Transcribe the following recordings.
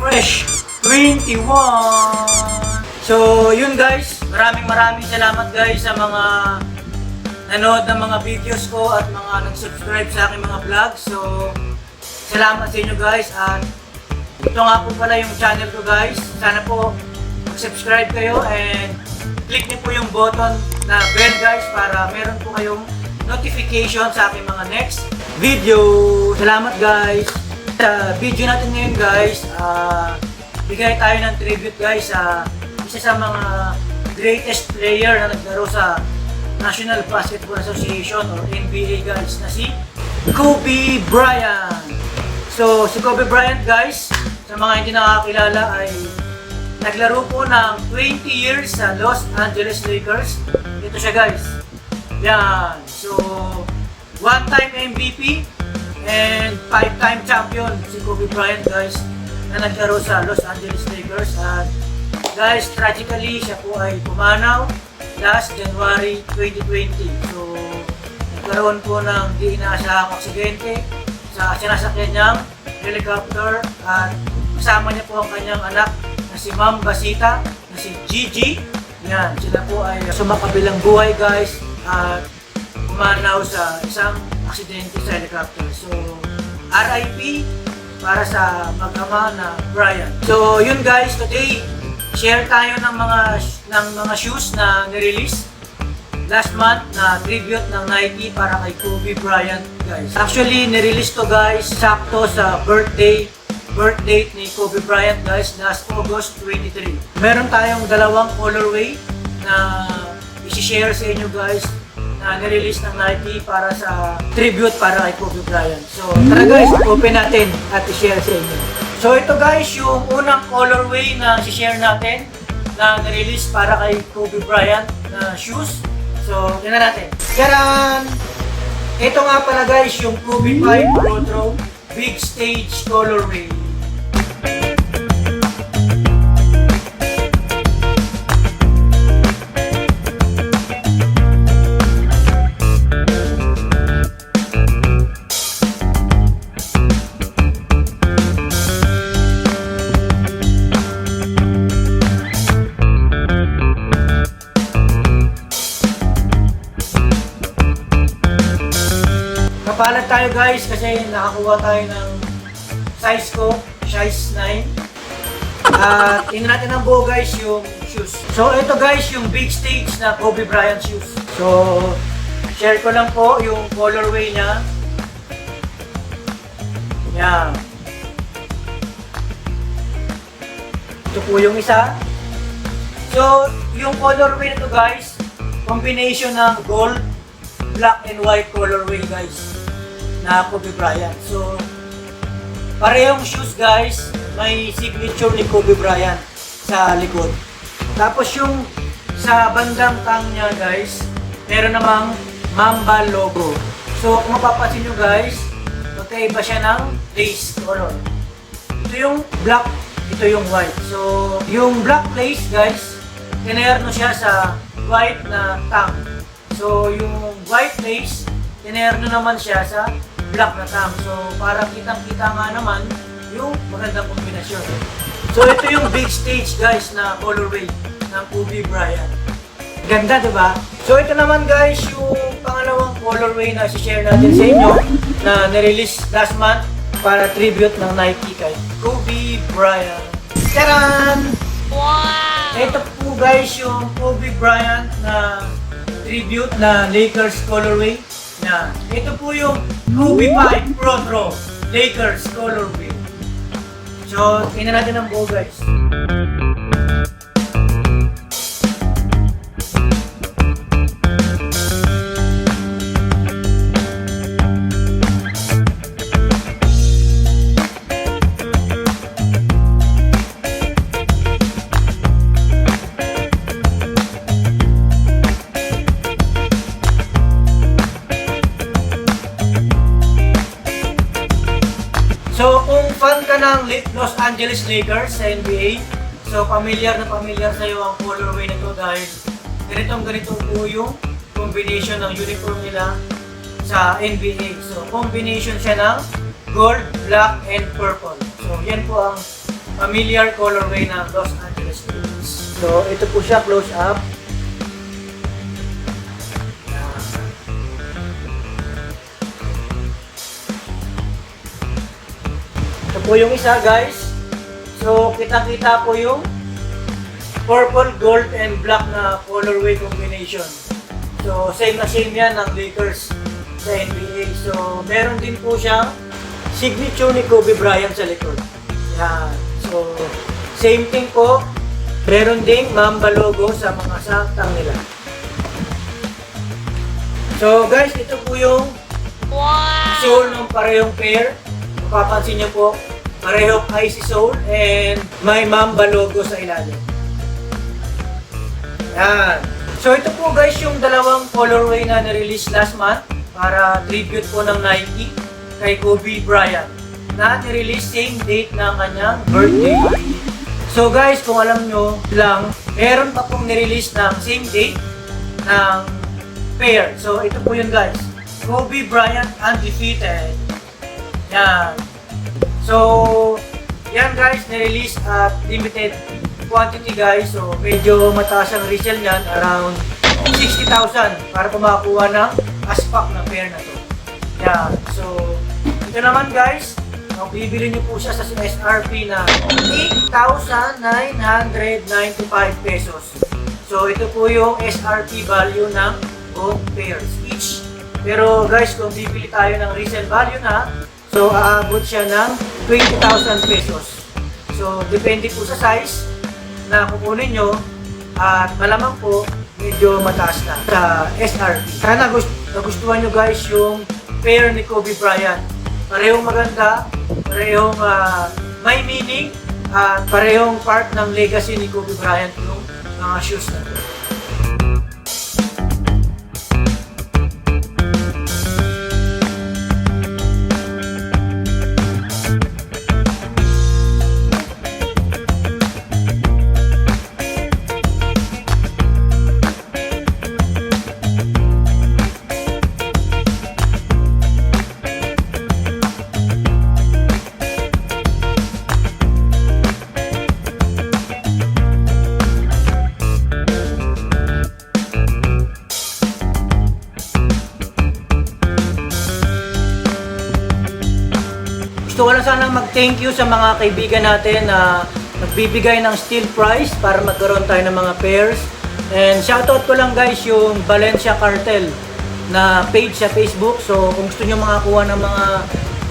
Fresh 21. So yun guys, maraming salamat guys sa mga nanood ng mga videos ko at mga nag-subscribe sa aking mga vlog. So salamat sa inyo guys, at ito nga po pala yung channel ko guys. Sana po mag-subscribe kayo and click niyo po yung button na bell guys para meron po kayong notification sa aking mga next video. Salamat guys. Sa video natin ngayon guys, bigay tayo ng tribute guys sa isa sa mga greatest player na naglaro sa National Basketball Association or NBA guys, na si Kobe Bryant. So si Kobe Bryant guys, sa mga hindi nakakilala, ay naglaro po ng 20 years sa Los Angeles Lakers. Ito siya guys. Yan. So, one-time MVP and 5-time champion si Kobe Bryant guys, na naglaro sa Los Angeles Lakers. At guys, tragically siya po ay pumanaw last January 2020. So, nagkaroon po ng di inaasahang aksidente sa sinasakyan niyang helicopter, at kasama niya po ang kanyang anak na si Ma'am Basita, na si Gigi. Yan, sila po ay sumakabilang buhay guys at pumanaw sa isang aksidente sa helicopter. So, RIP para sa mag-ama na Bryant. So, yun guys, today share tayo ng mga shoes na nirelease last month na tribute ng Nike para kay Kobe Bryant guys. Actually, nirelease to guys sakto sa birth date ni Kobe Bryant guys, last August 23. Meron tayong dalawang colorway na i-share sa inyo guys na nirelease ng Nike para sa tribute para kay Kobe Bryant. So tara guys, open natin at i-share sa inyo. So ito guys, yung unang colorway na i-share natin na nirelease para kay Kobe Bryant na shoes. So tingnan natin. Yaran! Ito nga pala guys, yung Kobe 5 Pro Throw Big Stage colorway. Kapalat tayo guys kasi nakakuha tayo ng size ko, size 9. At tingnan natin ang buo guys yung shoes. So ito guys yung big stage na Kobe Bryant shoes. So share ko lang po yung colorway niya. Yan. Ito po yung isa. So yung colorway nito guys, combination ng gold, black and white colorway guys na Kobe Bryant. So parehong shoes guys, may signature ni Kobe Bryant sa likod. Tapos yung sa bandang tang niya guys, meron namang Mamba logo. So kung mapapansin nyo guys, magkaiba siya ng lace color. Ito yung black, ito yung white. So yung black lace guys, tinerno siya sa white na tang. So yung white lace, tinerno naman siya sa black na tang. So para kitang-kita nga naman yung magandang kombinasyon. So ito yung big stage guys na colorway ng Kobe Bryant. Ganda diba? So ito naman guys yung pangalawang colorway na i-share natin sa inyo na nirelease last month para tribute ng Nike kay Kobe Bryant. Taran! Wow! Ito po guys yung Kobe Bryant na tribute na Lakers colorway. Na ito po yung Kobe 5 Pro Throw Lakers colorway. So tingnan natin ang buo guys. So kung fan ka ng Los Angeles Lakers sa NBA, so familiar sa'yo ang colorway nito dahil ganito po yung combination ng uniform nila sa NBA. So combination siya ng gold, black, and purple. So yan po ang familiar colorway ng Los Angeles Lakers. So, ito po siya, close up. Ito po yung isa, guys. So, kita-kita po yung purple, gold, and black na colorway combination. So, same na same yan ng Lakers sa NBA. So, meron din po siyang signature ni Kobe Bryant sa likod. Yan. So, same thing po. Meron ding Mamba logo sa mga saktang nila. So, guys, ito po yung sole ng parehong pair. Mapapansin niyo po, parehong icy sole and may Mamba logo sa ilalim. Yan. So ito po guys yung dalawang colorway na nirelease last month para tribute po ng Nike kay Kobe Bryant na nirelease same date ng kanyang birthday. So guys, kung alam nyo lang, meron pa pong nirelease ng same date ng pair. So ito po yun guys, Kobe Bryant Undefeated. Yan. So yan guys, nirelease at limited quantity guys. So medyo mataas ang resale niyan, around 60,000 para po makakuha ng aspak na pair na to. Yan. So ito naman guys, kung bibili niyo po siya sa SRP na 8,995 pesos. So ito po yung SRP value ng both pairs each. Pero guys, kung bibili tayo ng resale value na, so aabot siya ng 20,000 pesos. So depende po sa size na kukunin nyo at malamang po medyo mataas na sa SRP. Sana nagustuhan nyo guys yung pair ni Kobe Bryant. Parehong maganda, parehong may meaning, at parehong part ng legacy ni Kobe Bryant yung mga shoes na to. Gusto ko lang sana mag-thank you sa mga kaibigan natin na nagbibigay ng steal price para magkaroon tayo ng mga pairs. And shoutout ko lang guys yung Valencia Cartel na page sa Facebook. So kung gusto nyo makakuha ng mga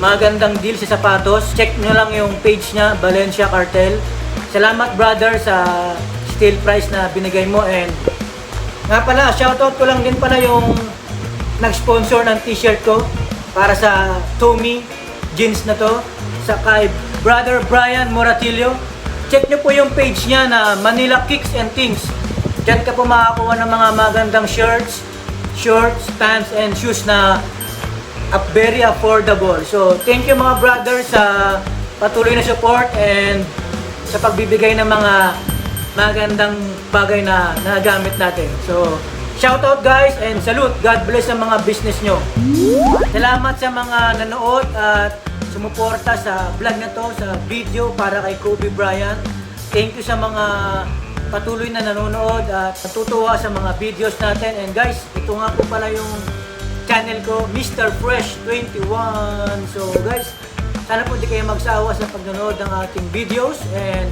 magandang deal sa sapatos, check nyo lang yung page niya, Valencia Cartel. Salamat brother sa steal price na binigay mo. And nga pala, shoutout ko lang din pala yung nag-sponsor ng t-shirt ko para sa Tommy jeans na to, sa kay Brother Brian Moratillo. Check nyo po yung page niya na Manila Kicks and Things. Diyan ka po makakuha ng mga magandang shirts, shorts, pants, and shoes na very affordable. So, thank you mga brother sa patuloy na support and sa pagbibigay ng mga magandang bagay na nagamit natin. So, shoutout guys and salute. God bless sa mga business nyo. Salamat sa mga nanood at sumuporta sa vlog na to, sa video para kay Kobe Bryant. Thank you sa mga patuloy na nanonood at natutuwa sa mga videos natin. And guys, ito nga po pala yung channel ko, Mr. Fresh 21. So guys, sana po di kayo magsawa sa pagnonood ng ating videos and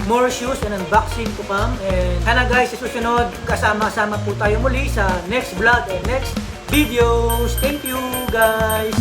more shoes and unboxing to come. And sana guys, sa susunod, kasama-sama po tayo muli sa next vlog and next videos. Thank you guys!